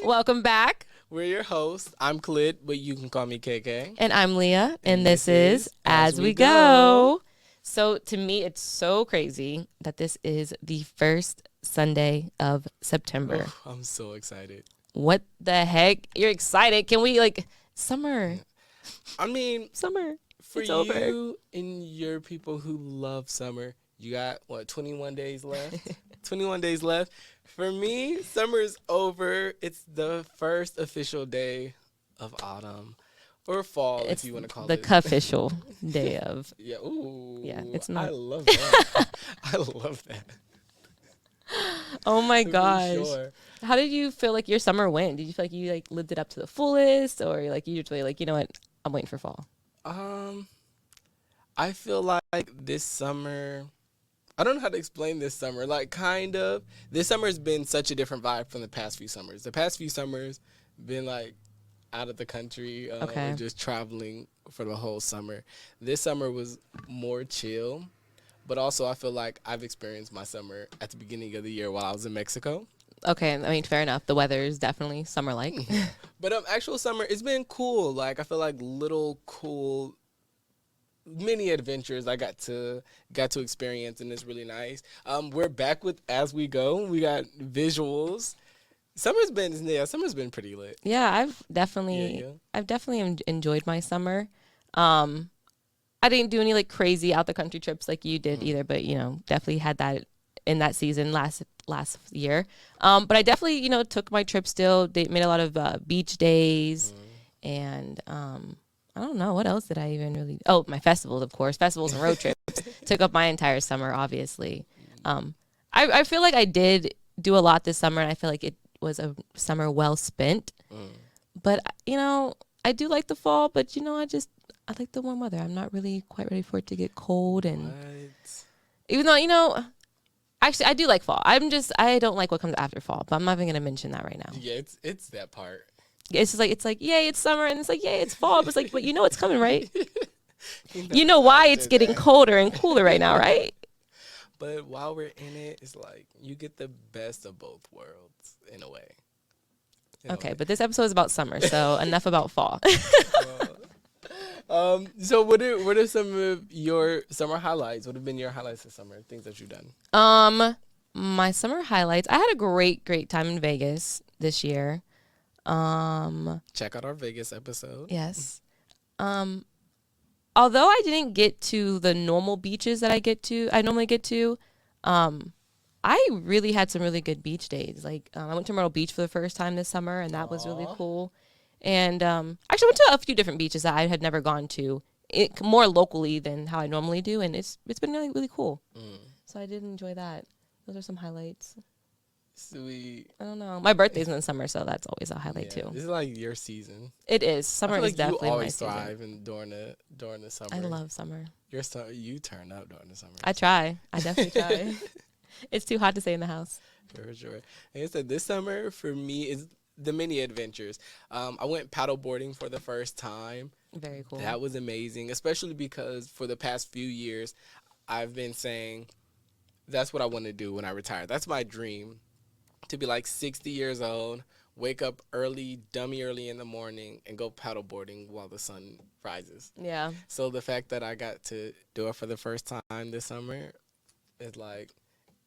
Welcome back. We're your hosts. I'm Khalid, but you can call me KK. And I'm Leah, and this is As We Go. So to me, it's so crazy that this is the first Sunday of September. Oh, I'm so excited. What the heck? You're excited? Can we, summer? I mean, Summer. for It's you over. and your people who love summer, you got, 21 days left? 21 days left. For me, summer is over. It's the first official day of autumn or fall, It's if you want to call the it. official day of. Yeah, ooh. Yeah, it's I not. love that. I love that. Oh my For gosh. sure. How did you feel like your summer went? Did you feel like you lived it up to the fullest, or you just really you know what? I'm waiting for fall. I feel like this summer, I don't know how to explain this summer. Kind of. This summer has been such a different vibe from the past few summers. The past few summers been out of the country Okay. or just traveling for the whole summer. This summer was more chill, but also I feel like I've experienced my summer at the beginning of the year while I was in Mexico. Okay, I mean, fair enough. The weather is definitely summer-like. But actual summer, it's been cool. I feel like little cool mini adventures I got to experience, and it's really nice. We're back with As We Go. We got visuals. Summer's been pretty lit. Yeah, I've definitely, Yeah. enjoyed my summer. I didn't do any crazy out the country trips like you did either, but definitely had that in that season last year. But I definitely took my trip still. They made a lot of beach days, and I don't know what else did I even really. Oh, my festivals, of course, festivals and road trips took up my entire summer. Obviously, I feel like I did do a lot this summer, and I feel like it was a summer well spent. But I do like the fall, but I like the warm weather. I'm not really quite ready for it to get cold, and What? even though actually I do like fall. I don't like what comes after fall, but I'm not even gonna mention that right now. Yeah, it's that part. It's just it's yay, it's summer, and it's yay, it's fall. But it's but it's coming, right? You Why it's after getting that. colder and cooler right now, right? But while we're in it, it's you get the best of both worlds in a way. Okay, but this episode is about summer, so enough about fall. So what are some of your summer highlights? What have been your highlights this summer? Things that you've done? My summer highlights. I had a great time in Vegas this year. Check out our Vegas episode. Yes. Although I didn't get to the normal beaches that I normally get to, I really had some really good beach days. I went to Myrtle Beach for the first time this summer, and that was really cool. And actually, I went to a few different beaches that I had never gone to, more locally than how I normally do, and it's been really cool. So I did enjoy that. Those are some highlights. Sweet. I don't know. My birthday's in the summer, so that's always a highlight too. This is your season. It is. Summer I feel is definitely you my always season. thrive during the summer. I love summer. You turn up during the summer. I try. I definitely try. It's too hot to stay in the house. For sure. Like I said, this summer for me is the mini adventures. I went paddleboarding for the first time. Very cool. That was amazing, especially because for the past few years, I've been saying that's what I want to do when I retire. That's my dream, to be 60 years old, wake up dummy early in the morning, and go paddleboarding while the sun rises. Yeah. So the fact that I got to do it for the first time this summer is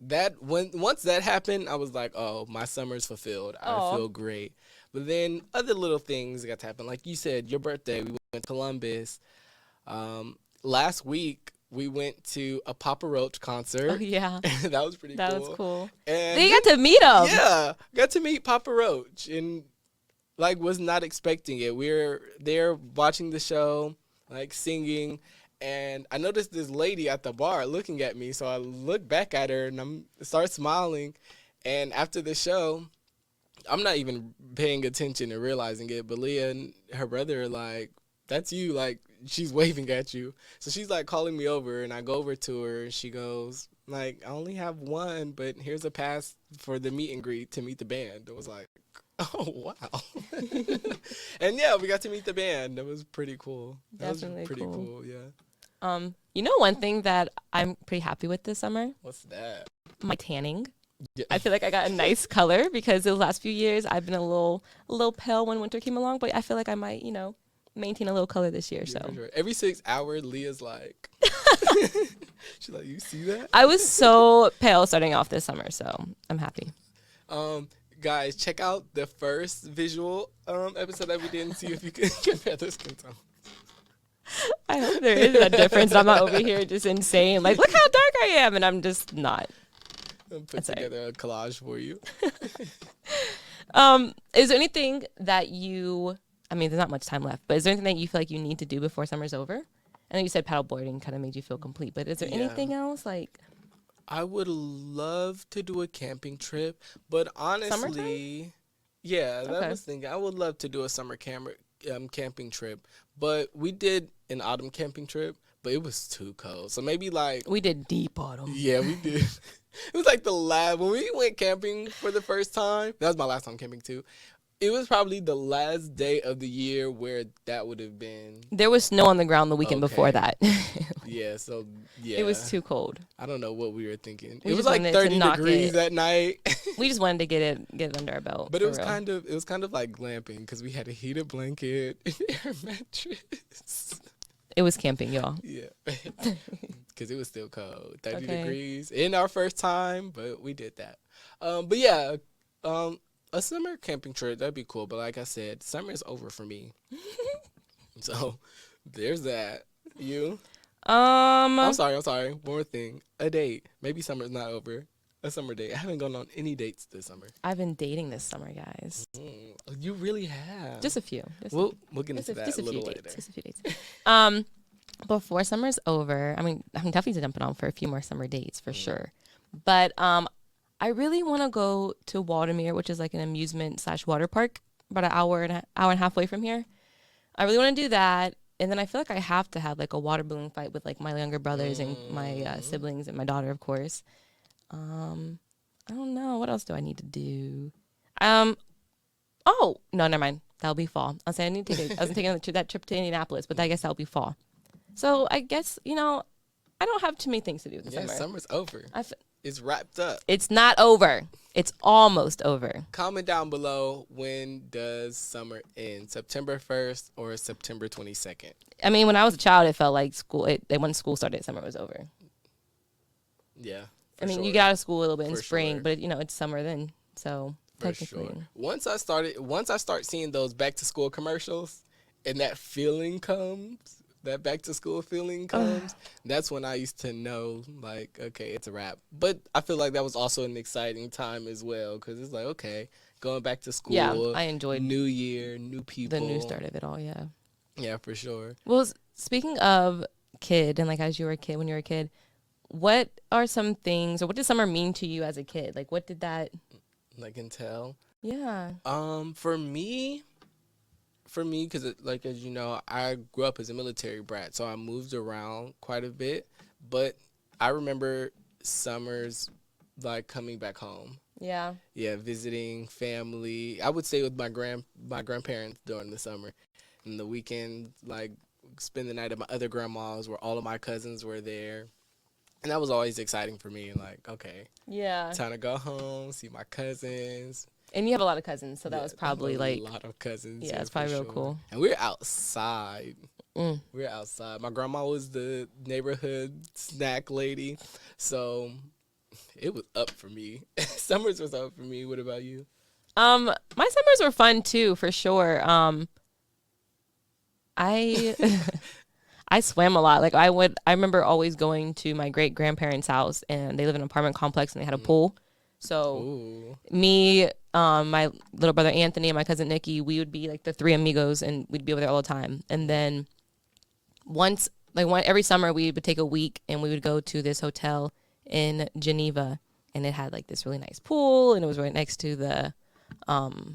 that. Once that happened, I was like, oh, my summer's fulfilled. I feel great. But then other little things got to happen. Like you said, your birthday, we went to Columbus. Last week, we went to a Papa Roach concert. Oh, yeah. That was pretty cool. That was cool. And you got to meet him. Yeah. Got to meet Papa Roach and, was not expecting it. We were there watching the show, singing. And I noticed this lady at the bar looking at me. So I look back at her and start smiling. And after the show, I'm not even paying attention and realizing it. But Leah and her brother are that's you. She's waving at you. So she's calling me over, and I go over to her, and she goes, I only have one, but here's a pass for the meet and greet to meet the band. It was oh, wow. And yeah, we got to meet the band. That was pretty cool. Definitely that was pretty cool. Yeah. One thing that I'm pretty happy with this summer? What's that? My tanning. Yeah. I feel like I got a nice color because the last few years I've been a little pale when winter came along, but I feel like I might, maintain a little color this year. Yeah, So for sure. Every 6 hours, Leah's like, she's like, you see that? I was so pale starting off this summer, so I'm happy. Guys, check out the first visual episode that we did and see if you can compare the skin tone. I hope there is a difference. I'm not over here just insane. Like, look how dark I am, and I'm just not. I'll put together a collage for you. Is there anything that there's not much time left, but is there anything that you feel like you need to do before summer's over? I know you said paddleboarding kind of made you feel complete, but is there anything else? Like, I would love to do a camping trip, but honestly, summertime? Yeah, that Okay. was thinking. I would love to do a summer camping trip, but we did an autumn camping trip, but it was too cold. So maybe like, We did deep autumn. yeah, we did. It was like the last when we went camping for the first time. That was my last time camping too. It was probably the last day of the year where that would have been. There was snow on the ground the weekend before Okay. that. Yeah, so yeah, It was too cold. I don't know what we were thinking. We It was just like wanted to 30 knock degrees it. at night. We just wanted to get it under our belt. But for it was real. kind of like glamping because we had a heated blanket, and air mattress. It was camping, y'all. Yeah, because it was still cold, 30 Okay. degrees in our first time, but we did that. But yeah, a summer camping trip, that'd be cool. But like I said, summer is over for me. So there's that. You? I'm sorry. One more thing. A date. Maybe summer's not over. A summer date. I haven't gone on any dates this summer. I've been dating this summer, guys. You really have. Just a few. We'll get into that just a a few little later. dates. Just a few dates. Before summer's over, I'm definitely jumping on for a few more summer dates for sure. But I really want to go to Waldameer, which is like an amusement / water park, about an hour and a half away from here. I really want to do that. And then I feel like I have to have like a water balloon fight with like my younger brothers and my siblings and my daughter, of course. I don't know. What else do I need to do? Oh, no, never mind. That'll be fall. I was taking that trip to Indianapolis, but I guess that'll be fall. So I guess, I don't have too many things to do this Yeah, summer. summer's over. It's wrapped up. It's not over. It's almost over. Comment down below, when does summer end? September 1st or September 22nd? I mean, when I was a child, it felt like school. When school started, summer was over. Yeah. I mean, sure. you get out of school a little bit in For spring, sure. but it's summer then. So For technically, sure. Once I start seeing those back to school commercials and that feeling comes, that back to school feeling comes, that's when I used to know, like, okay, it's a wrap. But I feel like that was also an exciting time as well, because it's like, okay, going back to school. Yeah, I enjoyed new year, new people. the new start of it all. Yeah. Yeah, for sure. Well, speaking of kid and like as you were a kid, when you were a kid, what are some things, or what did summer mean to you as a kid? Like, what did that? I can tell. Yeah. For me, because like, as you know, I grew up as a military brat, so I moved around quite a bit. But I remember summers like coming back home. Yeah. Yeah, visiting family. I would stay with my grandparents during the summer, and the weekend, like, spend the night at my other grandma's where all of my cousins were there. And that was always exciting for me. Like, okay, Yeah. time to go home, see my cousins. And you have a lot of cousins, so that Yeah, was probably a like, lot of cousins. yeah, it's for probably real cool. And we're outside. Mm. We're outside. My grandma was the neighborhood snack lady, so it was up for me. Summers was up for me. What about you? My summers were fun too, for sure. I I swam a lot. Like I remember always going to my great grandparents' house, and they live in an apartment complex, and they had a pool. So Ooh. me, my little brother Anthony, and my cousin Nikki, we would be like the three amigos, and we'd be over there all the time. And then every summer, we would take a week, and we would go to this hotel in Geneva, and it had like this really nice pool, and it was right next to the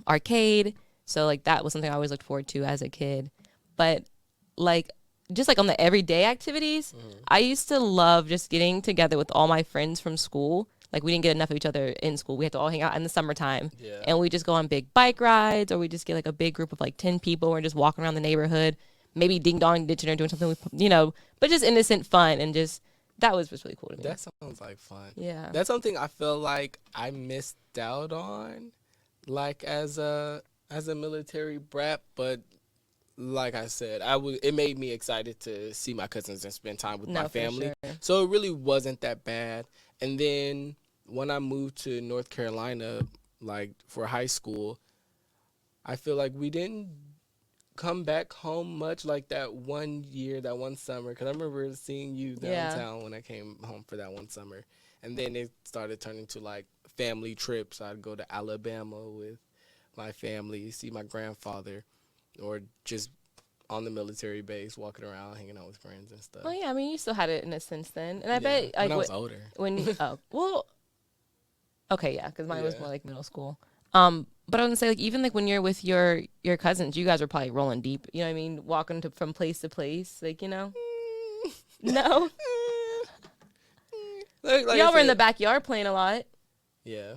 arcade. So like that was something I always looked forward to as a kid. But like just like on the everyday activities, I used to love just getting together with all my friends from school. Like we didn't get enough of each other in school. We had to all hang out in the summertime. Yeah. And we just go on big bike rides, or we just get like a big group of like 10 people. We're just walking around the neighborhood, maybe ding dong ditching or doing something, but just innocent fun and just that was just really cool to me. That sounds like fun. Yeah. That's something I feel like I missed out on, like as a military brat. But like I said, it made me excited to see my cousins and spend time with my family. Sure. So it really wasn't that bad. And then when I moved to North Carolina, like for high school, I feel like we didn't come back home much like that one summer, because I remember seeing you downtown when I came home for that one summer. And then it started turning to like family trips. I'd go to Alabama with my family, see my grandfather, or just on the military base walking around hanging out with friends and stuff. Well, yeah, I mean, you still had it in a sense then. And I bet like when I was older. Okay, yeah, because mine was more like middle school. But I was gonna say, like, even like when you're with your cousins, you guys are probably rolling deep. You know what I mean? Walking from place to place, like, you know. No. like y'all were in the backyard playing a lot. Yeah,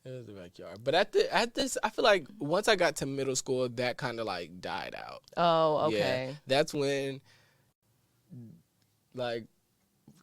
it was the backyard. But at this, I feel like once I got to middle school, that kind of like died out. Oh, okay. Yeah, that's when like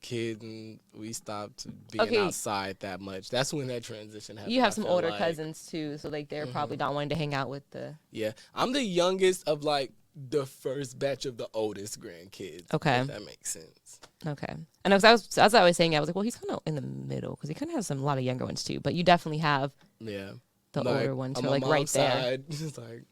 kids and we stopped being outside that much. That's when that transition happened. You have some older cousins too, so like they're probably not wanting to hang out with the. Yeah, I'm the youngest of like the first batch of the oldest grandkids. Okay, if that makes sense. Okay, I know, because as I was saying, I was like, well, he's kind of in the middle because he kind of has a lot of younger ones too, but you definitely have the like, older ones who are like right there. It's like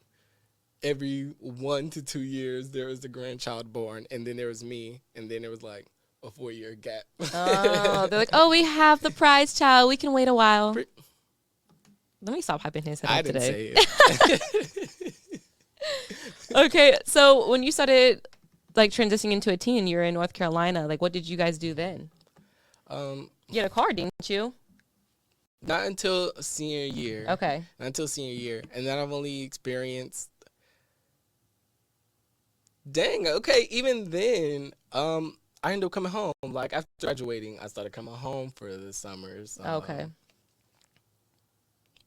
every 1 to 2 years there was the grandchild born, and then there was me, and then there was like a 4-year gap. Oh, they're like, oh, we have the prize child. We can wait a while. Let me stop hyping his head up today. I didn't say it. Okay, so when you started like transitioning into a teen, you were in North Carolina. Like, what did you guys do then? You had a car, didn't you? Not until senior year. Okay. Not until senior year. And then I've only experienced... Dang, okay, even then... I ended up coming home. Like, after graduating, I started coming home for the summers. Okay.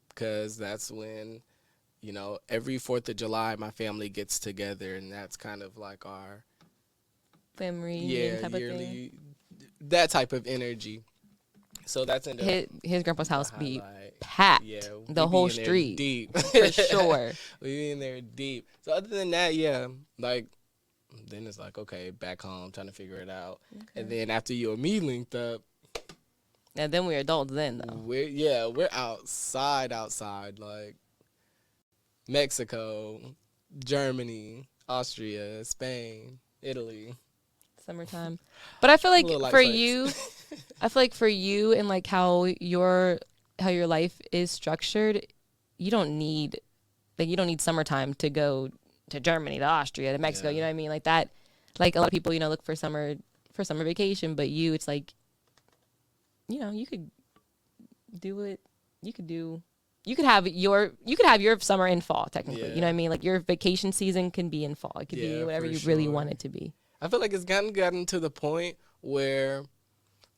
Because that's when, you know, every 4th of July, my family gets together, and that's kind of like our... family type yearly, of thing. That type of energy. So that's in his grandpa's house be packed. Yeah, the whole street. Deep. For sure. We be in there deep. So other than that, yeah, like... Then it's like, okay, back home, trying to figure it out. Okay. And then after you and me linked up. And then we're adults then, though. We're outside, like Mexico, Germany, Austria, Spain, Italy. Summertime. But I feel like for you, and like how your life is structured, you don't need summertime to go to Germany, to Austria, to Mexico, you know what I mean? Like that, like a lot of people, you know, look for summer vacation, but it's like, you know, you could do it. You could have your summer in fall, technically. You know what I mean? Like your vacation season can be in fall. It could be whatever you really want it to be. I feel like it's gotten to the point where,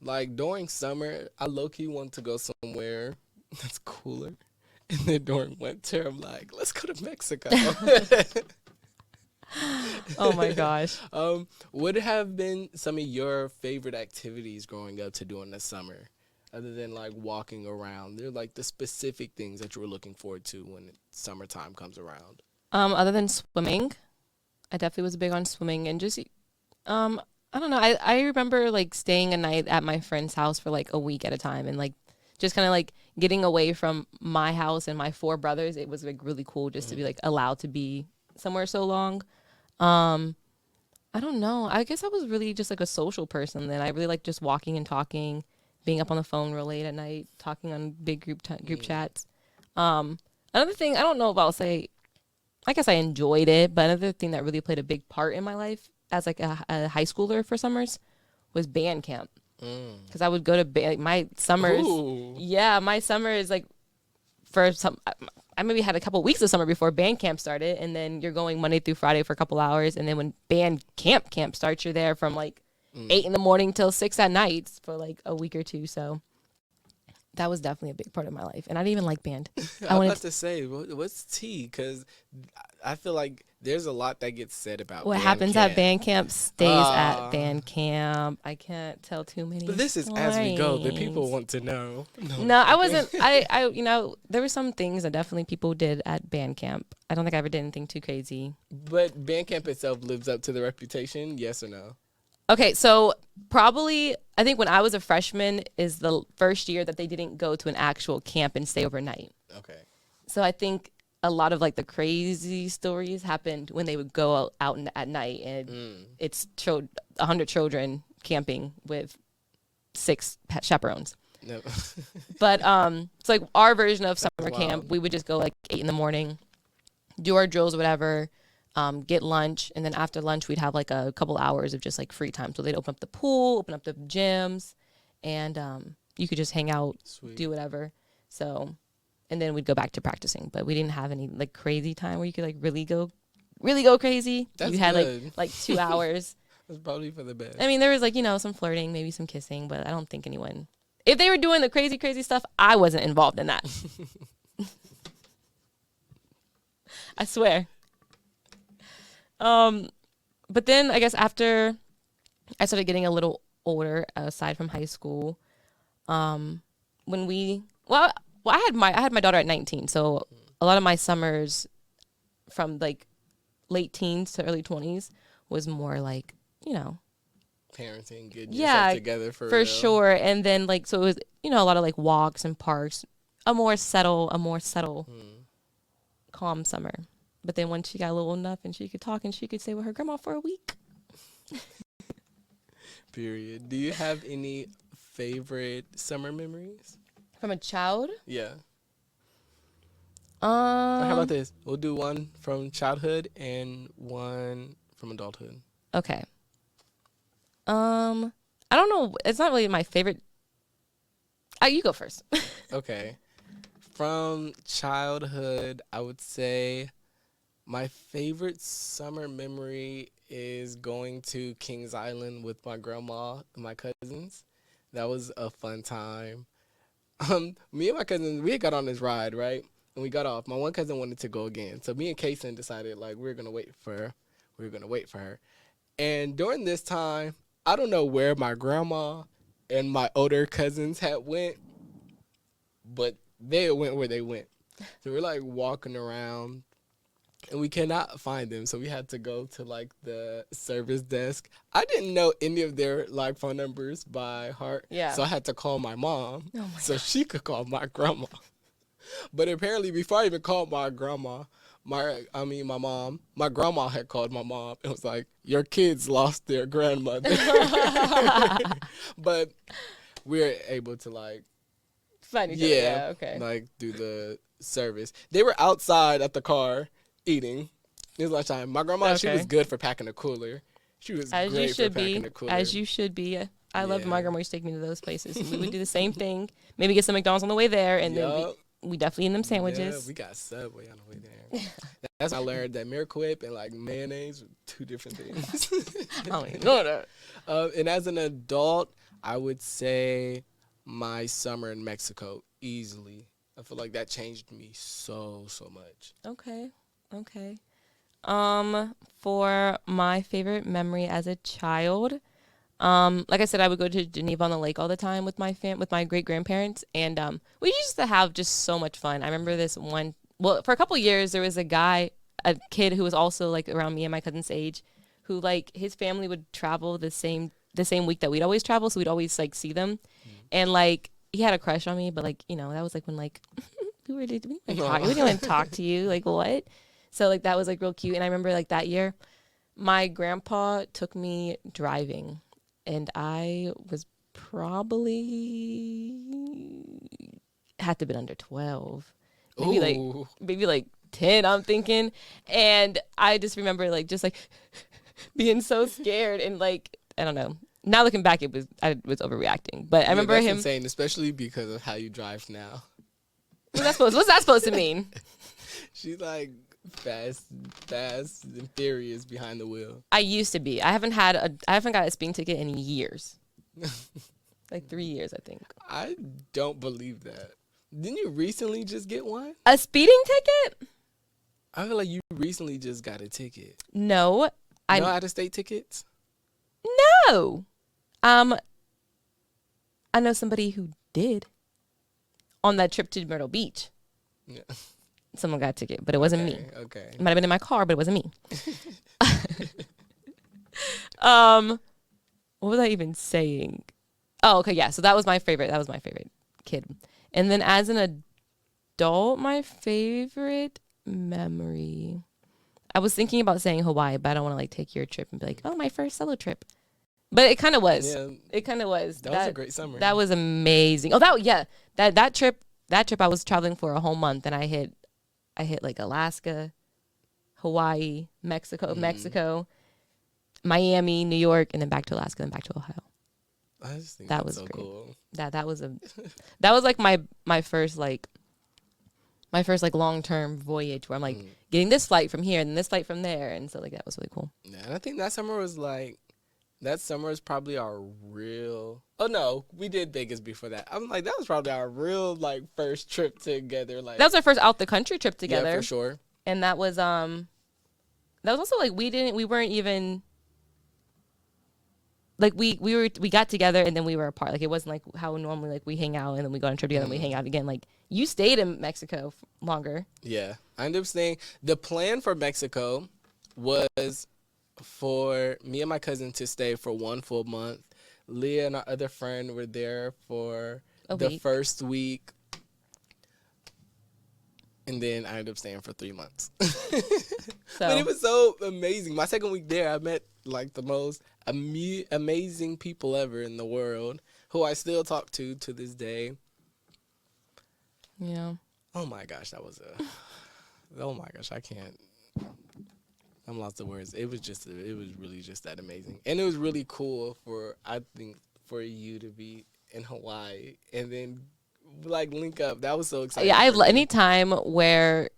like, during summer, I low-key want to go somewhere that's cooler. And then during winter, I'm like, let's go to Mexico. Oh, my gosh. What have been some of your favorite activities growing up to do in the summer, other than, like, walking around? They're, like, the specific things that you were looking forward to when summertime comes around. Other than swimming, I definitely was big on swimming. And just, I don't know. I remember, like, staying a night at my friend's house for, like, a week at a time and, like, just kind of like getting away from my house and my 4 brothers. It was like really cool just to be like allowed to be somewhere so long. I don't know. I guess I was really just like a social person then. I really like just walking and talking, being up on the phone real late at night, talking on big group chats. Another thing, I don't know if I'll say, I guess I enjoyed it, but another thing that really played a big part in my life as like a high schooler for summers was band camp. Because I would go to my summers. Ooh. Yeah, my summer is like for some. I maybe had a couple weeks of summer before band camp started, and then you're going Monday through Friday for a couple hours, and then when band camp starts, you're there from like 8 in the morning till 6 at night for like a week or two. So That was definitely a big part of my life, and I didn't even like band. I was about to say, what's tea? Because I feel like there's a lot that gets said about what band happens camp. at band camp stays at band camp. I can't tell too many. But this is as we go. The people want to know. No, I wasn't. I, there were some things that definitely people did at band camp. I don't think I ever did anything too crazy. But band camp itself lives up to the reputation, yes or no? Okay, so probably I think when I was a freshman is the first year that they didn't go to an actual camp and stay overnight. Okay. So I think a lot of like the crazy stories happened when they would go out at night, and it's 100 children camping with 6 chaperones. No. But it's like our version of summer camp. We would just go like 8 in the morning, do our drills or whatever, get lunch, and then after lunch we'd have like a couple hours of just like free time. So they'd open up the pool, open up the gyms, and you could just hang out, do whatever. So, and then we'd go back to practicing. But we didn't have any like crazy time where you could like really go crazy. That's you had good. like 2 hours. That's probably for the best. I mean, there was like, some flirting, maybe some kissing, but I don't think anyone, if they were doing the crazy stuff, I wasn't involved in that. I swear. But then I guess after I started getting a little older, aside from high school, when I had my daughter at 19, so a lot of my summers from like late teens to early 20s was more like, parenting, getting yourself together for real. sure. And then like, so it was, a lot of like walks and parks, a more settled, calm summer. But then when she got a little enough and she could talk and she could stay with her grandma for a week. Period. Do you have any favorite summer memories? From a child? Yeah. How about this? We'll do one from childhood and one from adulthood. Okay. I don't know. It's not really my favorite. You go first. Okay. From childhood, I would say my favorite summer memory is going to Kings Island with my grandma and my cousins. That was a fun time. Me and my cousins, we had got on this ride, right? And we got off. My one cousin wanted to go again. So me and Kason decided, like, we were going to wait for her. And during this time, I don't know where my grandma and my older cousins had went, but they went where they went. So we're, like, walking around, and we cannot find them. So we had to go to, like, the service desk. I didn't know any of their, like, phone numbers by heart. Yeah. So I had to call my mom so she could call my grandma. But apparently, before I even called my grandma, my grandma had called my mom. It was like, your kids lost their grandmother. But we were able to, like, find each other. Yeah, okay. Like, do the service. They were outside at the car eating. It was lunchtime. My grandma, she was good for packing a cooler. She was great for packing a cooler. As you should be. I loved my grandma used to take me to those places. We would do the same thing. Maybe get some McDonald's on the way there, and then we definitely eat them sandwiches. Yeah, we got Subway on the way there. That's when I learned that Miracle Whip and like mayonnaise were 2 different things. I don't even know that. And as an adult, I would say my summer in Mexico easily. I feel like that changed me so much. Okay. For my favorite memory as a child, like I said, I would go to Geneva on the Lake all the time with my great grandparents, and we used to have just so much fun. I remember this one. Well, for a couple years, there was a kid who was also like around me and my cousin's age, who like his family would travel the same week that we'd always travel, so we'd always like see them, and like he had a crush on me, but like that was like when like we didn't even talk to you, like what? So like that was like real cute, and I remember like that year, my grandpa took me driving. And I was probably had to have been under 12, maybe like 10. I'm thinking, and I just remember like being so scared and like I don't know. Now looking back, I was overreacting, but I remember him. Insane, especially because of how you drive now. What's that supposed to mean? She's like fast and furious behind the wheel. I used to be. I haven't got a speeding ticket in years. Like 3 years, I think. I don't believe that. Didn't you recently just get one? A speeding ticket? I feel like you recently just got a ticket. No. No out-of-state tickets? No. I know somebody who did on that trip to Myrtle Beach. Yeah. Someone got a ticket, but it wasn't me. Okay. It might have been in my car, but it wasn't me. What was I even saying? Oh, okay, yeah. So that was my favorite. That was my favorite kid. And then as an adult, my favorite memory. I was thinking about saying Hawaii, but I don't want to like take your trip and be like, oh, my first solo trip. But it kind of was. Yeah. It kind of was. That was a great summer. That was amazing. Oh, that trip I was traveling for a whole month, and I hit like Alaska, Hawaii, Mexico, Miami, New York, and then back to Alaska, and back to Ohio. I just think that that's was so great. cool. That was like my first long-term voyage where I'm like getting this flight from here and this flight from there, and so like that was really cool. Yeah, and I think that summer was probably our real. Oh no, we did Vegas before that. I'm like, that was probably our real like first trip together. Like that was our first out the country trip together. Yeah, for sure. And that was also like we weren't even like we got together and then we were apart. Like it wasn't like how normally like we hang out and then we go on a trip together and we hang out again. Like you stayed in Mexico longer. Yeah, I ended up staying. The plan for Mexico was for me and my cousin to stay for 1 full month. Leah and our other friend were there for the first week. And then I ended up staying for 3 months. But it was so amazing. My second week there, I met like the most amazing people ever in the world who I still talk to this day. Yeah. Oh my gosh, oh my gosh, I can't. I'm lost of words. It was really just that amazing. And it was really cool for you to be in Hawaii and then like link up. That was so exciting. Yeah, any time where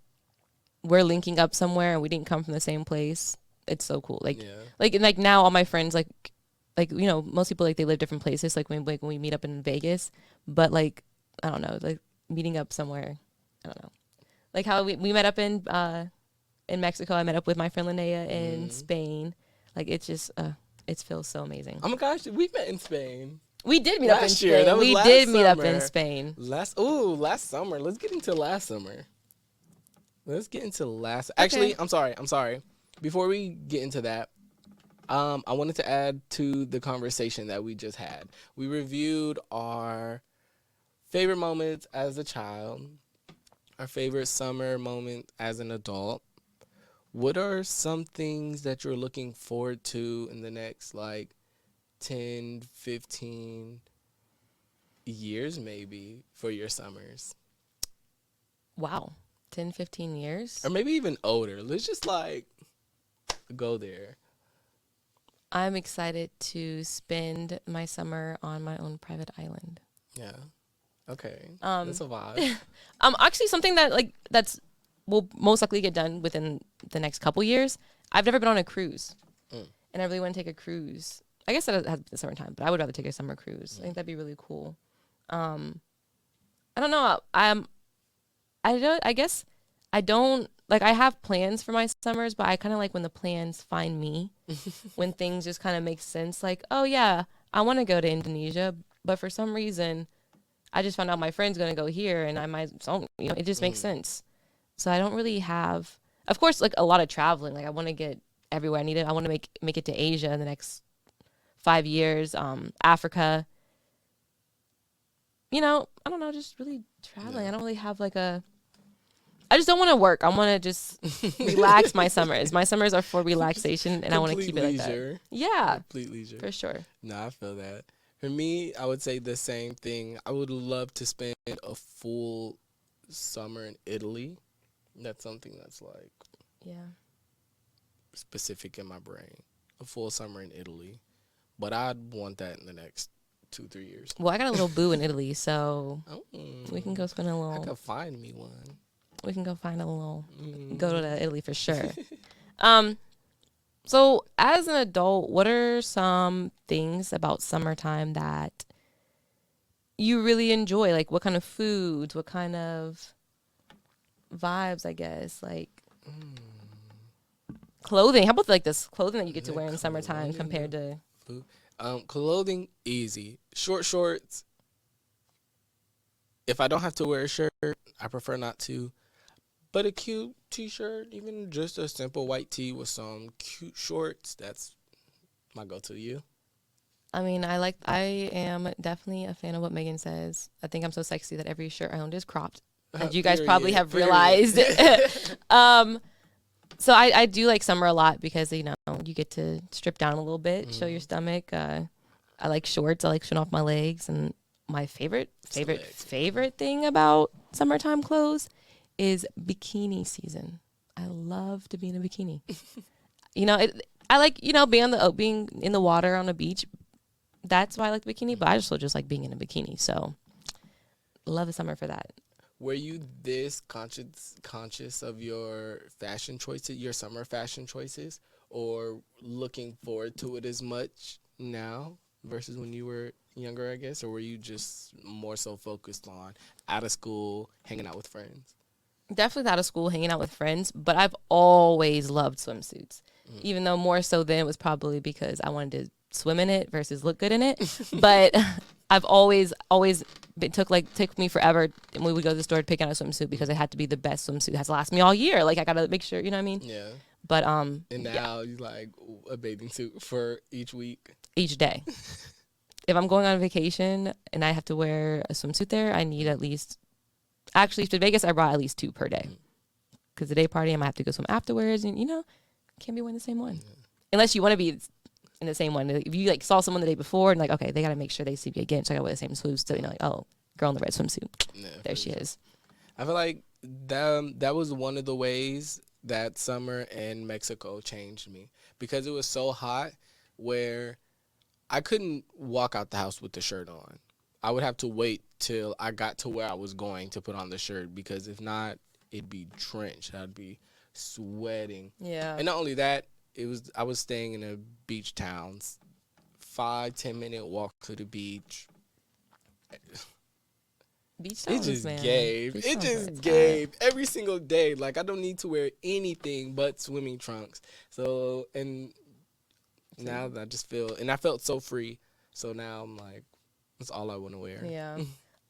we're linking up somewhere and we didn't come from the same place, it's so cool. Like like now all my friends like you know, most people like they live different places like when we meet up in Vegas, but like I don't know, like meeting up somewhere, I don't know. Like how we met up in Mexico. I met up with my friend Linnea in Spain. Like it's just it feels so amazing. Oh my gosh, we met in Spain. We did meet up in Spain. That was we last did summer. meet up in Spain. Last summer. Let's get into last summer. Actually, I'm sorry. Before we get into that, I wanted to add to the conversation that we just had. We reviewed our favorite moments as a child, our favorite summer moment as an adult. What are some things that you're looking forward to in the next like 10, 15 years maybe for your summers? Wow. 10, 15 years? Or maybe even older. Let's just like go there. I'm excited to spend my summer on my own private island. Yeah. Okay. That's a vibe. Actually something that will most likely get done within the next couple years. I've never been on a cruise. And I really want to take a cruise. I guess that has to be the summertime, but I would rather take a summer cruise. I think that'd be really cool. I don't know. I guess I don't like. I have plans for my summers, but I kind of like when the plans find me. When things just kind of make sense. Like, oh yeah, I want to go to Indonesia, but for some reason, I just found out my friend's gonna go here, and I might. So it just makes sense. So I don't really have. Of course, like a lot of traveling. Like I want to get everywhere I need it. I want to make it to Asia in the next 5 years. Africa. I don't know, just really traveling. I don't really have I just don't want to work. I want to just relax my summers. My summers are for relaxation, and I want to keep it like that. Yeah. Complete leisure. For sure. No, I feel that. For me, I would say the same thing. I would love to spend a full summer in Italy. That's something that's like specific in my brain. A full summer in Italy. But I'd want that in the next 2-3 years. Well, I got a little boo in Italy, so we can go spend a little. I could find me one. We can go find a little. Go to Italy for sure. So as an adult, what are some things about summertime that you really enjoy? Like, what kind of foods? What kind of vibes, I guess? Like, clothing. How about, like, this clothing that you get to The wear in summertime clothing, compared the to... food. Clothing, easy. Short shorts. If I don't have to wear a shirt, I prefer not to. But a cute t-shirt, even just a simple white tee with some cute shorts, that's my go-to. You? I mean, I am definitely a fan of what Megan says. I think I'm so sexy that every shirt I owned is cropped, as you guys probably have realized. um, so I do like summer a lot because, you know, you get to strip down a little bit, show your stomach. I like shorts. I like showing off my legs. And my favorite thing about summertime clothes is bikini season. I love to be in a bikini. You know, I like, you know, being in the water on a beach. That's why I like the bikini, but I just like being in a bikini. So love the summer for that. Were you this conscious of your fashion choices, your summer fashion choices, or looking forward to it as much now versus when you were younger, I guess? Or were you just more so focused on out of school, hanging out with friends? Definitely out of school, hanging out with friends, but I've always loved swimsuits, even though more so then it was probably because I wanted to swim in it versus look good in it. But I've always took me forever, and we would go to the store to pick out a swimsuit because it had to be the best swimsuit. It has to last me all year. Like, I gotta make sure, you know what I mean? Yeah. But And yeah, now you like a bathing suit for each week. each day. If I'm going on vacation and I have to wear a swimsuit there, I need at least. Actually, to Vegas, I brought at least 2 per day. Because the day party, I might have to go swim afterwards, and, you know, can't be wearing the same one. Unless you want to be in the same one. If you, like, saw someone the day before and, like, okay, they got to make sure they see me again, so I got to wear the same swimsuit. So, you know, like, oh, girl in the red swimsuit. Yeah, There she is. I feel like that was one of the ways that summer in Mexico changed me because it was so hot where I couldn't walk out the house with the shirt on. I would have to wait till I got to where I was going to put on the shirt because if not, it'd be drenched. I'd be sweating. Yeah. And not only that, I was staying in a beach town, 5-10 minute walk to the beach. Beach It towels, just man. gave. Beach It towels just are tight. gave every single day. Like I don't need to wear anything but swimming trunks. So and now I just feel and I felt so free. So now I'm like, that's all I want to wear. Yeah.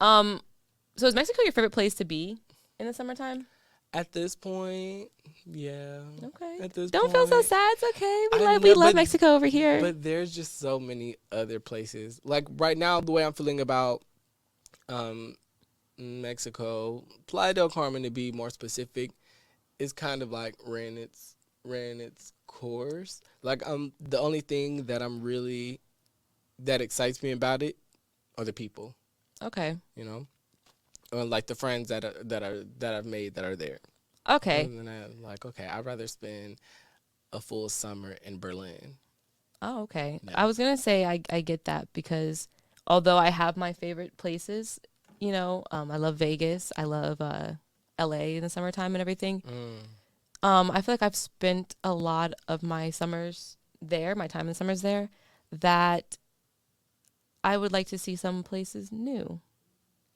So is Mexico your favorite place to be in the summertime? At this point, yeah. Okay. At this Don't point, feel so sad. It's okay. I We know, love but- Mexico over here. But there's just so many other places. Like right now, the way I'm feeling about Mexico, Playa del Carmen to be more specific, is kind of like ran its course. Like the only thing that I'm really that excites me about it are the people, Okay. you know, or like the friends that I've made that are there. Okay. And then I'm like, okay, I'd rather spend a full summer in Berlin. Oh, okay. Yeah. I was gonna say I get that because although I have my favorite places, you know, I love Vegas, I love LA in the summertime and everything. I feel like I've spent a lot of my summers there, my time in the summers there, that I would like to see some places new.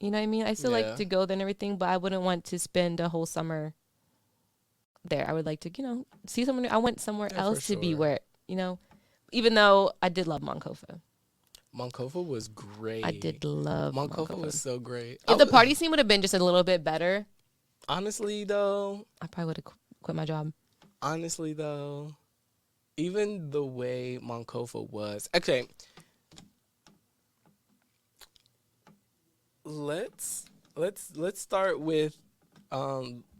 You know what I mean? I still Yeah. like to go there and everything, but I wouldn't want to spend a whole summer there. I would like to, you know, see someone new. I went somewhere Yeah, for else to be sure. where, you know, even though I did love Moncofa. Moncofa was great. I did love Moncofa Moncofa. was so great. If the party scene would have been just a little bit better, Honestly though, I probably would have quit my job. Even the way Moncofa was. Okay. Let's start with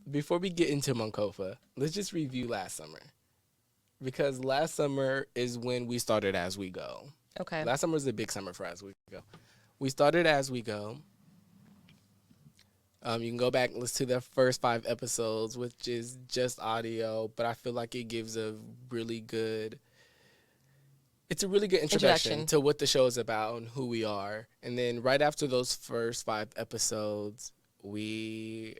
before we get into Moncofa, let's just review last summer. Because last summer is when we started As We Go. Okay. Last summer was a big summer for As We Go. We started As We Go. You can go back and listen to the first 5 episodes, which is just audio, but I feel like it gives a really good introduction to what the show is about and who we are. And then right after those first 5 episodes, we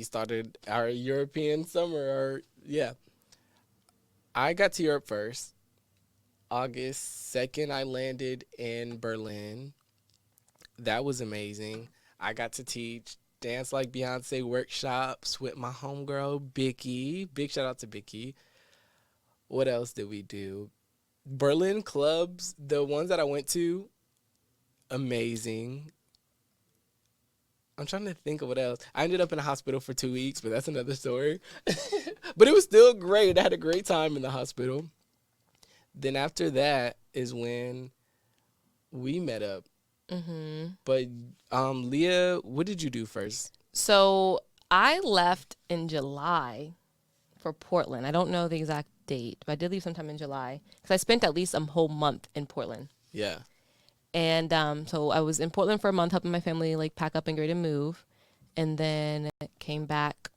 started our European summer. I got to Europe first. August 2nd, I landed in Berlin. that was amazing. I got to teach Dance Like Beyonce workshops with my homegirl, Bicky. Big shout out to Bicky. What else did we do? Berlin clubs, the ones that I went to, amazing. I'm trying to think of what else. I ended up in a hospital for 2 weeks, but that's another story. But it was still great. I had a great time in the hospital. Then after that is when we met up. But Leah, what did you do first? So I left in July for Portland. I don't know the exact date, but I did leave sometime in July because I spent at least a whole month in Portland. Yeah. And so I was in Portland for a month helping my family like pack up and get ready to move. And then came back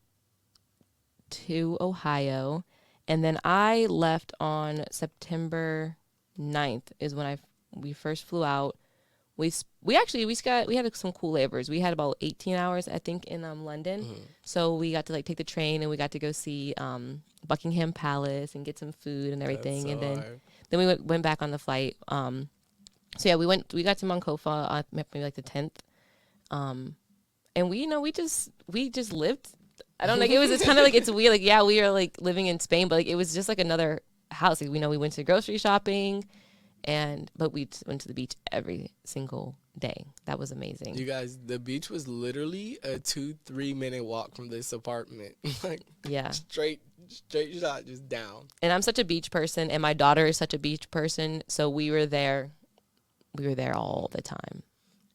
to Ohio. And then I left on September 9th is when we first flew out. We had some cool layovers. We had about 18 hours, I think, in London. So we got to like take the train and we got to go see Buckingham Palace and get some food and everything. So and hard. then we went back on the flight. So yeah, we got to Moncofa on maybe like the 10th. And we just lived. I don't know. Like, it's kind of like, it's weird. Like, yeah, we are like living in Spain, but like, it was just like another house. Like, we went to grocery shopping but we went to the beach every single day. That was amazing. You guys, the beach was literally a 2-3 minute walk from this apartment. Like, yeah, straight shot, just down. And I'm such a beach person, and my daughter is such a beach person. So we were there all the time.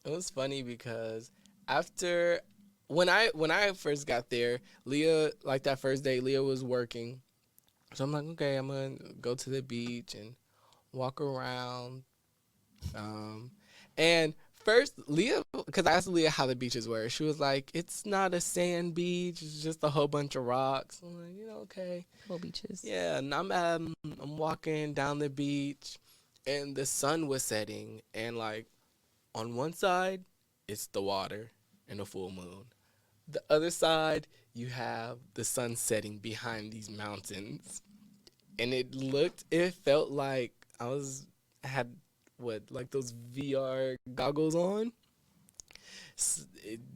It was funny because after when I first got there, Leah, like that first day, Leah was working. So I'm like, okay, I'm gonna go to the beach and walk around. And first, Leah, because I asked Leah how the beaches were, she was like, it's not a sand beach, it's just a whole bunch of rocks. I'm like, okay. Cool beaches. Yeah, and I'm walking down the beach, and the sun was setting, and like on one side, it's the water and a full moon. The other side, you have the sun setting behind these mountains. And it felt like had like those VR goggles on.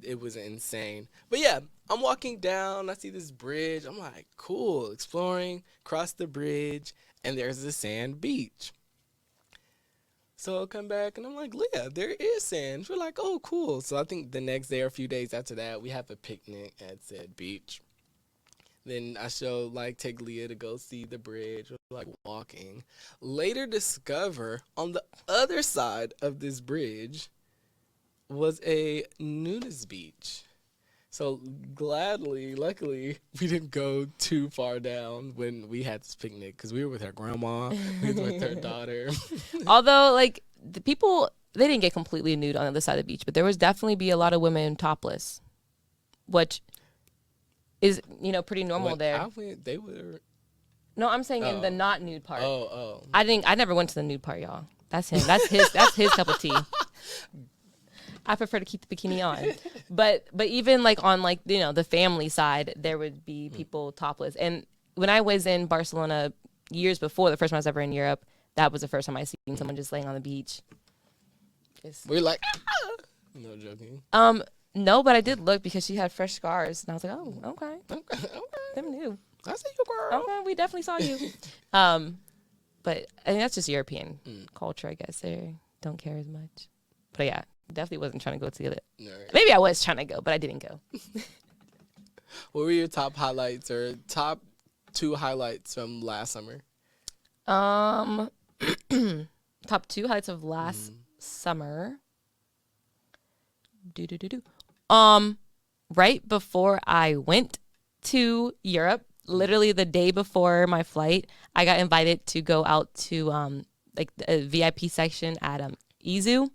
It was insane. But yeah, I'm walking down, I see this bridge. I'm like, cool, exploring, cross the bridge, and there's the sand beach. So I'll come back, and I'm like, Leah, there is sand. We're like, oh, cool. So I think the next day or a few days after that, we have a picnic at said beach. Then I take Leah to go see the bridge. We're like walking. Later discover on the other side of this bridge was a nudist beach. So luckily, we didn't go too far down when we had this picnic because we were with her grandma, we were with her daughter. Although, like, the people, they didn't get completely nude on the other side of the beach, but there was definitely be a lot of women topless, which is, pretty normal there. They were. No, I'm saying in the not nude part. Oh. I never went to the nude part, y'all. That's him. That's his cup of tea. I prefer to keep the bikini on. But even like on like, the family side, there would be people topless. And when I was in Barcelona years before, the first time I was ever in Europe, that was the first time I seen someone just laying on the beach. We're like, ah! No joking. No, but I did look because she had fresh scars. And I was like, oh, okay. Them new. I see you, girl. Okay, we definitely saw you. But I think that's just European culture, I guess. They don't care as much. But yeah, definitely wasn't trying to go to the other. No. Maybe I was trying to go, but I didn't go. What were your top highlights or top 2 highlights from last summer? Top 2 highlights of last summer. Right before I went to Europe, literally the day before my flight, I got invited to go out to like a VIP section at Izu.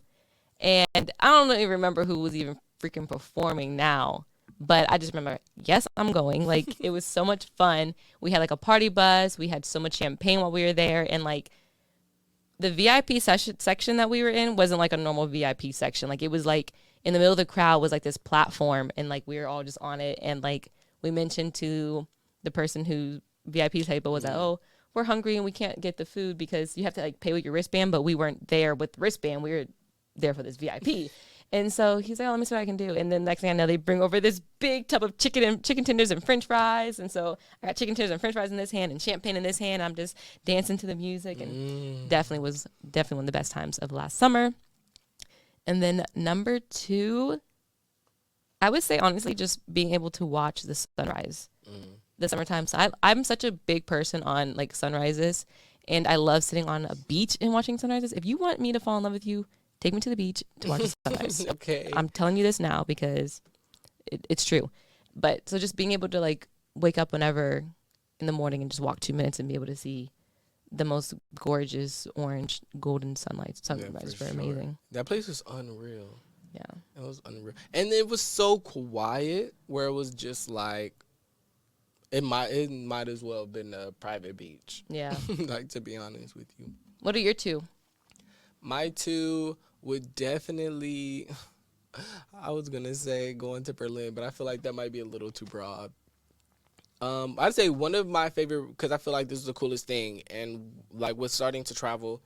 And I don't even remember who was even freaking performing now. But I just remember, yes, I'm going. Like, it was so much fun. We had like a party bus. We had so much champagne while we were there. And like the VIP section that we were in wasn't like a normal VIP section. Like, it was like in the middle of the crowd was like this platform. And like we were all just on it. And like we mentioned to the person who VIP table was like, oh, we're hungry and we can't get the food because you have to like pay with your wristband. But we weren't there with the wristband. We were there for this VIP. And so he's like, oh, let me see what I can do. And then next thing I know, they bring over this big tub of chicken tenders and French fries. And so I got chicken tenders and French fries in this hand and champagne in this hand. I'm just dancing to the music, and definitely one of the best times of last summer. And then number 2, I would say honestly, just being able to watch the sunrise, the summertime. So I'm such a big person on like sunrises, and I love sitting on a beach and watching sunrises. If you want me to fall in love with you, take me to the beach to watch the sunrise. Okay. I'm telling you this now because it's true. But so just being able to like wake up whenever in the morning and just walk 2 minutes and be able to see the most gorgeous orange golden sunrise were amazing. That place was unreal. Yeah. It was unreal. And it was so quiet where it was just like it might as well have been a private beach. Yeah. Like, to be honest with you. What are your 2? My 2 would definitely, I was going to say going to Berlin, but I feel like that might be a little too broad. I'd say one of my favorite, because I feel like this is the coolest thing. And like with starting to travel,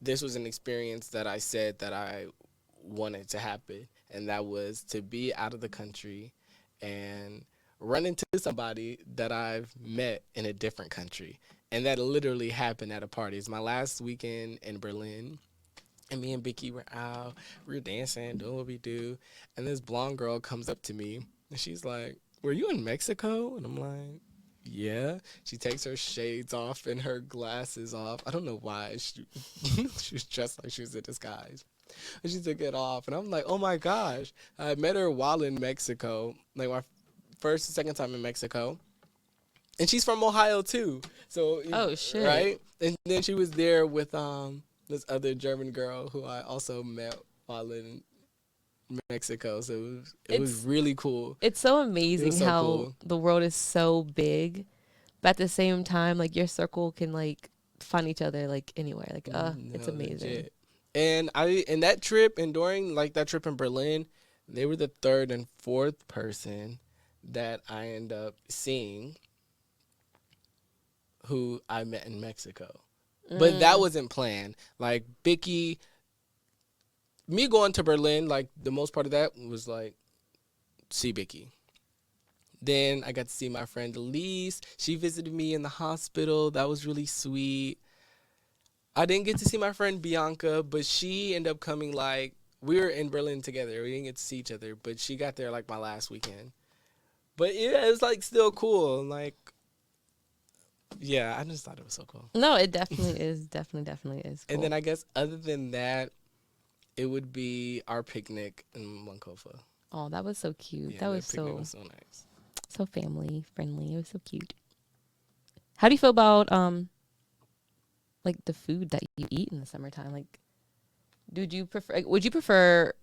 this was an experience that I said that I wanted to happen. And that was to be out of the country and run into somebody that I've met in a different country. And that literally happened at a party. It's my last weekend in Berlin. And me and Becky were out. We were dancing, doing what we do. And this blonde girl comes up to me. And she's like, were you in Mexico? And I'm like, yeah. She takes her shades off and her glasses off. I don't know why. She was dressed like she was in disguise. And she took it off. And I'm like, oh, my gosh. I met her while in Mexico. Like my first and second time in Mexico. And she's from Ohio, too. So, oh, shit. Right? And then she was there with this other German girl who I also met while in Mexico. So it was really cool. It's so amazing how cool. The world is so big, but at the same time, like your circle can like find each other like anywhere. Like, it's amazing. Legit. And in that trip, and during like that trip in Berlin, they were the 3rd and 4th person that I end up seeing who I met in Mexico. But that wasn't planned. Like, me going to Berlin, like, the most part of that was, like, see Bicky. Then I got to see my friend Elise. She visited me in the hospital. That was really sweet. I didn't get to see my friend Bianca, but she ended up coming, like, we were in Berlin together. We didn't get to see each other, but she got there, like, my last weekend. But, yeah, it was, like, still cool. Like, yeah, I just thought it was so cool. No, it definitely is. Definitely is cool. And then I guess other than that, it would be our picnic in Monkofa. Oh, that was so cute. Yeah, that was so nice. So family friendly. It was so cute. How do you feel about like the food that you eat in the summertime? Like, would you prefer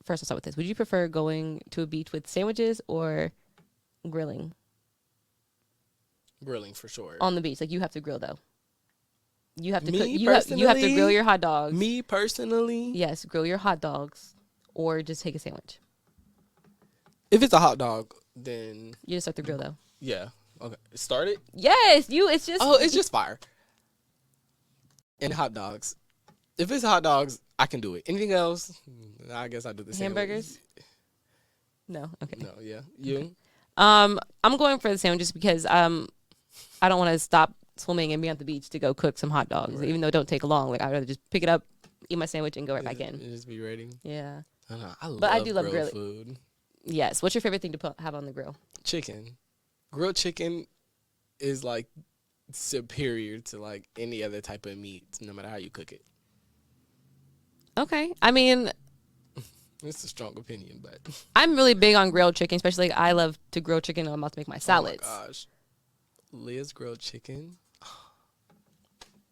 first I'll start with this. Would you prefer going to a beach with sandwiches or grilling? Grilling for sure. On the beach. Like, you have to grill though. You have to Me you have to grill your hot dogs. Me personally? Yes, grill your hot dogs or just take a sandwich. If it's a hot dog, then You just have to grill though. yeah. Okay. Start it? Yes, it's just It's just fire. And hot dogs. If it's hot dogs, I can do it. Anything else, I guess I do the same. Hamburgers? No. Okay. No, yeah. You? I'm going for the sandwiches because I don't want to stop swimming and be on the beach to go cook some hot dogs, Right. even though it don't take long. Like, I'd rather just pick it up, eat my sandwich, and go right back in. Just be ready. Yeah. I know. I do love grilled grilling. food. Yes. What's your favorite thing to have on the grill? Chicken. Grilled chicken is like superior to like any other type of meat, no matter how you cook it. Okay. I mean, It's a strong opinion, but I'm really big on grilled chicken, especially like, I love to grill chicken when I'm about to make my salads. Oh my gosh. Leah's grilled chicken.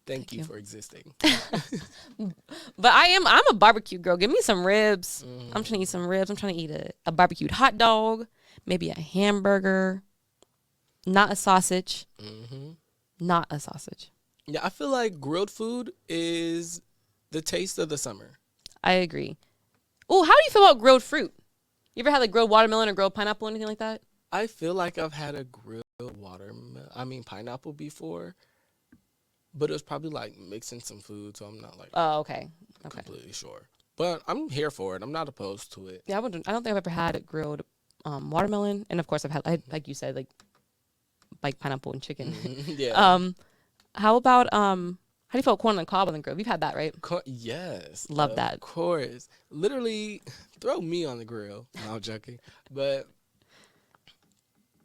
Thank you for existing. But I'm a barbecue girl. Give me some ribs. I'm trying to eat some ribs. I'm trying to eat a barbecued hot dog, maybe a hamburger, not a sausage. Not a sausage. Yeah, I feel like grilled food is the taste of the summer. I agree. Oh, how do you feel about grilled fruit? You ever had like grilled watermelon or grilled pineapple or anything like that? I feel like I've had a grilled pineapple before, but it was probably like mixing some food, so I'm not like Oh, okay. completely sure. But I'm here for it. I'm not opposed to it. Yeah, I don't think I've ever had grilled watermelon, and of course I've had, like you said, like pineapple and chicken. Yeah. How about how do you feel corn on the cob on the grill? You've had that, right? Yes. Love that. Of course. Literally, throw me on the grill. No, I'm joking. But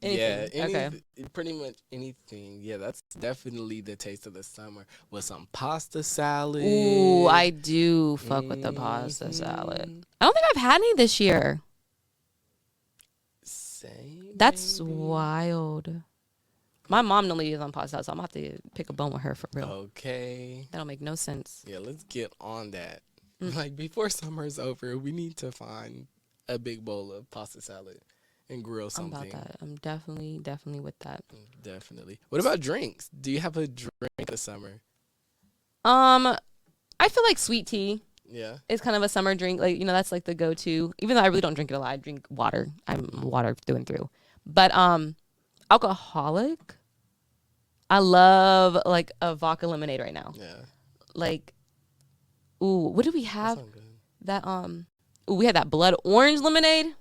Anything. yeah, Okay. pretty much anything. Yeah, that's definitely the taste of the summer with some pasta salad. Ooh, I do fuck with the pasta salad. I don't think I've had any this year. Same. That's maybe. wild. My mom normally is on pasta salad, so I'm gonna have to pick a bone with her for real. Okay. That'll make no sense. Yeah, let's get on that. Like before summer's over, we need to find a big bowl of pasta salad and grill something. I'm about that. I'm definitely with that. Definitely. What about drinks? Do you have a drink this summer? I feel like sweet tea Yeah. is kind of a summer drink. Like, that's like the go-to. Even though I really don't drink it a lot, I drink water. I'm water through and through. But alcoholic, I love like a vodka lemonade right now. Yeah. Like, ooh, what did we That have? sounds good. That we had that blood orange lemonade.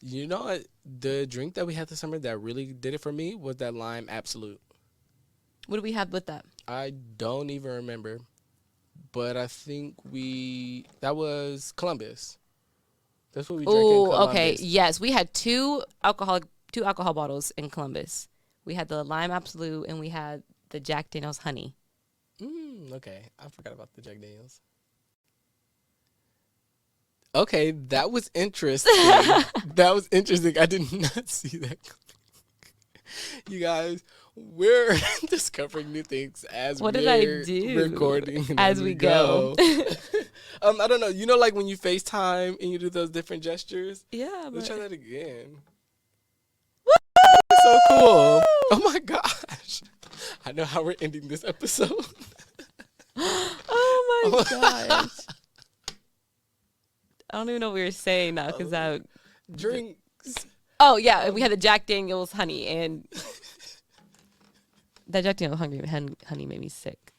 You know what? The drink that we had this summer that really did it for me was that lime absolute. What do we have with that? I don't even remember, but I think that was Columbus. That's what we drank in Oh, Columbus. okay. Yes, we had two alcohol bottles in Columbus. We had the lime absolute and we had the Jack Daniel's honey. Okay, I forgot about the Jack Daniels. Okay, that was interesting. That was interesting. I did not see that coming. You guys, we're discovering new things as What we're did I do? recording and As we go. I don't know. You know, like when you FaceTime and you do those different gestures? Yeah. Let's try But... that again. So cool. Oh my gosh. I know how we're ending this episode. Oh my gosh. I don't even know what we were saying now because Drinks. Oh yeah, we had the Jack Daniel's honey and that Jack Daniel's honey made me sick.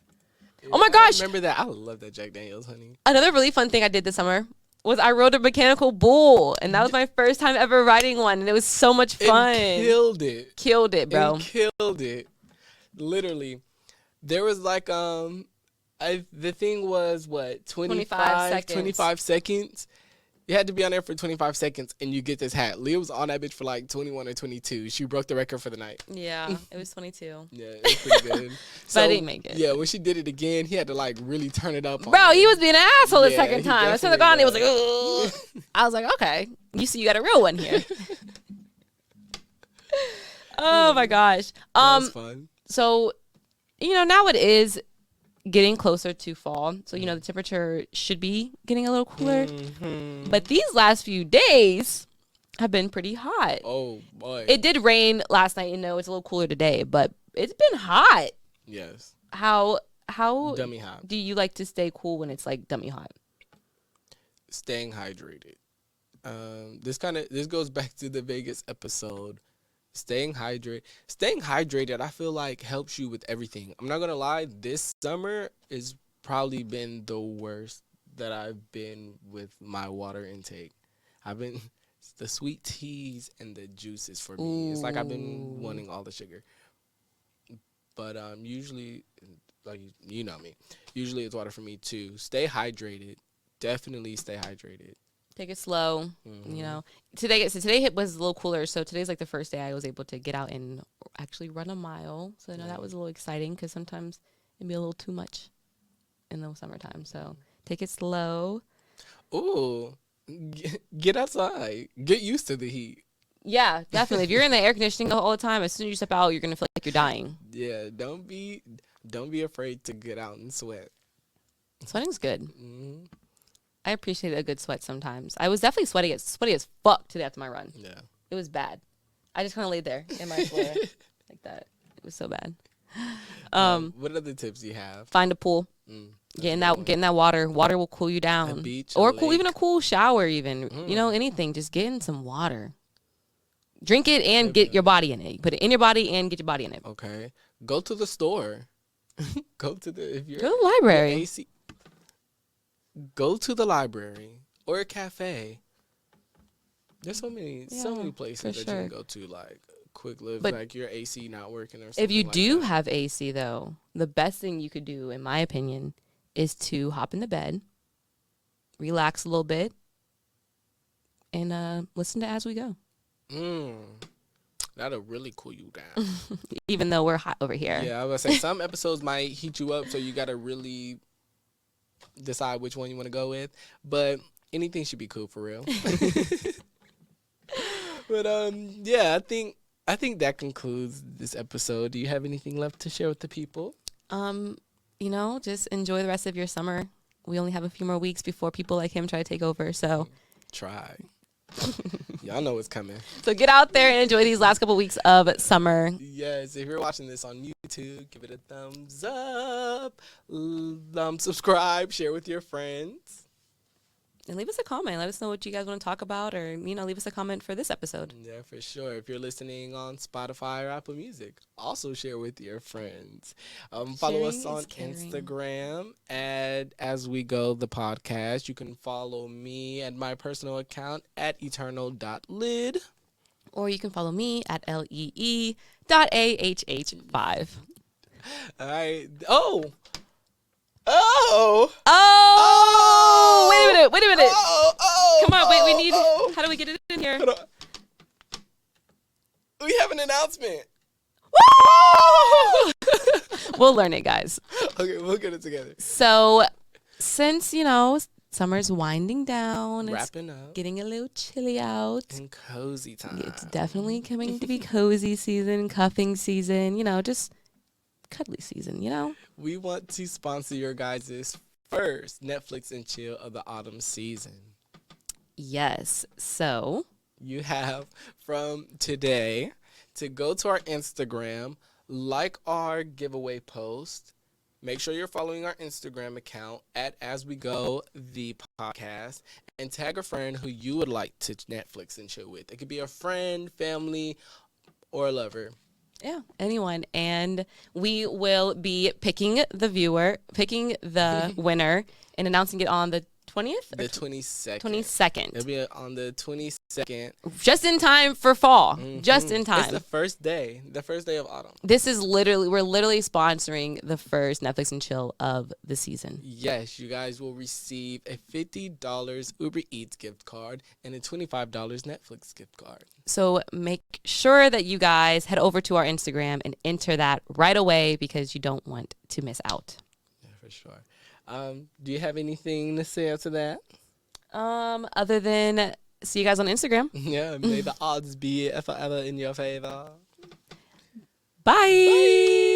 Oh my gosh! I remember that. I love that Jack Daniel's honey. Another really fun thing I did this summer was I rode a mechanical bull, and that was my first time ever riding one, and it was so much fun. It killed it. Killed it, bro. It killed it. Literally. There was like the thing was what 25 seconds. You had to be on there for 25 seconds and you get this hat. Leah was on that bitch for like 21 or 22. She broke the record for the night. Yeah, it was 22. Yeah, it was pretty good. But I didn't make it. Yeah, when she did it again, he had to like really turn it up. Bro, he was being an asshole the Yeah, second he time. I started definitely gone, he was like, ugh. I was like, okay, you see, you got a real one here. Oh my gosh. That was fun. So, now it is getting closer to fall. So, the temperature should be getting a little cooler. Mm-hmm. But these last few days have been pretty hot. Oh, boy. It did rain last night. It's a little cooler today, but it's been hot. Yes. How Dummy hot. do you like to stay cool when it's like dummy hot? Staying hydrated. This goes back to the Vegas episode. Staying hydrated, I feel like helps you with everything. I'm not gonna lie, this summer has probably been the worst that I've been with my water intake. The sweet teas and the juices for me. It's like I've been wanting all the sugar. But usually, like you know me, usually it's water for me too. Stay hydrated. Definitely stay hydrated. Take it slow. Mm-hmm. Today was a little cooler, so today's like the first day I was able to get out and actually run a mile. So I know that was a little exciting because sometimes it'd be a little too much in the summertime. So take it slow. Ooh, get outside. Get used to the heat. Yeah, definitely. If you're in the air conditioning all the time, as soon as you step out, you're gonna feel like you're dying. Yeah, don't be afraid to get out and sweat. Sweating's good. Mm-hmm. I appreciate a good sweat sometimes. I was definitely sweaty as fuck today after my run. Yeah. It was bad. I just kind of laid there in my floor like that. It was so bad. What other tips do you have? Find a pool. Get in that water. Water will cool you down. A beach, or a even a lake. cool shower even. Anything. Just get in some water. Drink it and get your body in it. Put it in your body and get your body in it. Okay. Go to the store. Go to the library. AC. go to the library or a cafe. There's so many places that you can go to, like quick live, But like your AC not working or something. if you like do that. have AC, though, the best thing you could do, in my opinion, is to hop in the bed, relax a little bit, and listen to As We Go. That'll really cool you down. Even though we're hot over here. Yeah, I was gonna say some episodes might heat you up, so you gotta really decide which one you want to go with. But anything should be cool for real. But yeah, I think that concludes this episode. Do you have anything left to share with the people? Just enjoy the rest of your summer. We only have a few more weeks before people like him try to take over. So try. Y'all know what's coming. So get out there and enjoy these last couple weeks of summer. Yes, if you're watching this on YouTube, give it a thumbs up, subscribe, share with your friends. And leave us a comment. Let us know what you guys want to talk about, or, leave us a comment for this episode. Yeah, for sure. If you're listening on Spotify or Apple Music, also share with your friends. Follow us on Instagram at As We Go, the podcast. You can follow me at my personal account at eternal.lid. Or you can follow me at lee.ahh5. All right. Wait a minute. Come on, wait, we need, how do we get it in here? Hold on. We have an announcement. Woo! We'll learn it, guys. Okay, we'll get it together. So, since, summer's winding down, wrapping up, getting a little chilly out, and cozy time. It's definitely coming to be cozy season, cuffing season, just cuddly season, We want to sponsor your guys' first Netflix and chill of the autumn season. Yes. So you have from today to go to our Instagram, like our giveaway post. Make sure you're following our Instagram account at As We Go, the podcast, and tag a friend who you would like to Netflix and chill with. It could be a friend, family, or a lover. Yeah, anyone. And we will be picking the winner and announcing it on the 20th? The 22nd. 22nd. It'll be on the 22nd. Just in time for fall. Mm-hmm. Just in time. It's the first day of autumn. We're literally sponsoring the first Netflix and chill of the season. Yes, you guys will receive a $50 Uber Eats gift card and a $25 Netflix gift card. So make sure that you guys head over to our Instagram and enter that right away because you don't want to miss out. Yeah, for sure. Do you have anything to say after that? Other than see you guys on Instagram. Yeah, may the odds be forever in your favor. Bye. Bye.